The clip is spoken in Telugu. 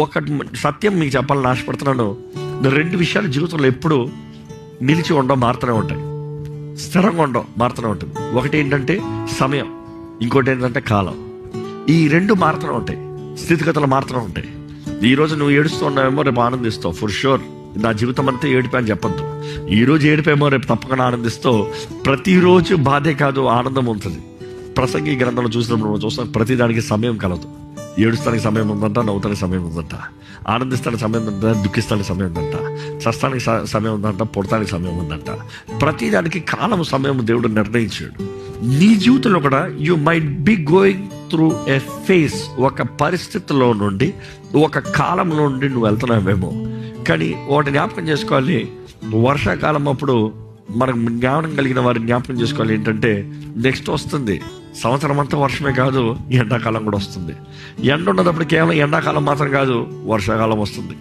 ఒక సత్యం మీకు చెప్పాలని ఆశపడుతున్నాను. 2 విషయాలు జీవితంలో ఎప్పుడు నిలిచి ఉండడం, మారుతూనే ఉంటాయి. స్థిరంగా ఉండడం మారుతూనే ఉంటుంది. ఒకటి ఏంటంటే సమయం, ఇంకోటి ఏంటంటే కాలం. ఈ 2 మారుతూనే ఉంటాయి. స్థితిగతులు మారుతూనే ఉంటాయి. ఈరోజు నువ్వు ఏడుస్తూ ఉన్నావేమో, రేపు ఆనందిస్తావు. For sure. నా జీవితం అంతా ఏడిపా అని చెప్పొద్దు. ఈరోజు ఏడిపేమో, రేపు తప్పకుండా ఆనందిస్తావు. ప్రతిరోజు బాధే కాదు, ఆనందం ఉంటుంది. ప్రసంగి గ్రంథంలో చూసినప్పుడు మనం చూస్తాం, ప్రతిదానికి సమయం కలదు. ఏడుస్తానికి సమయం ఉందంట, నవ్వుతానికి సమయం ఉందంట, ఆనందిస్తానికి సమయం ఉందంట, దుఃఖిస్తానికి సమయం ఉందంట, చస్తానికి సమయం ఉందంట, పుడతానికి సమయం ఉందంట. ప్రతిదానికి కాలం, సమయం దేవుడు నిర్ణయించాడు. నీ జీవితంలో కూడా you might be going through a face, ఒక పరిస్థితిలో నుండి, ఒక కాలం నుండి నువ్వు వెళ్తున్నావేమో. కానీ ఒకటి జ్ఞాపకం చేసుకోవాలి, వర్షాకాలం అప్పుడు మనకు జ్ఞానం కలిగిన వారిని జ్ఞాపకం చేసుకోవాలి ఏంటంటే, నెక్స్ట్ వస్తుంది సంవత్సరం అంతా వర్షమే కాదు, ఎండాకాలం కూడా వస్తుంది. ఎండ ఉన్నప్పుడు కేవలం ఎండాకాలం మాత్రం కాదు, వర్షాకాలం వస్తుంది.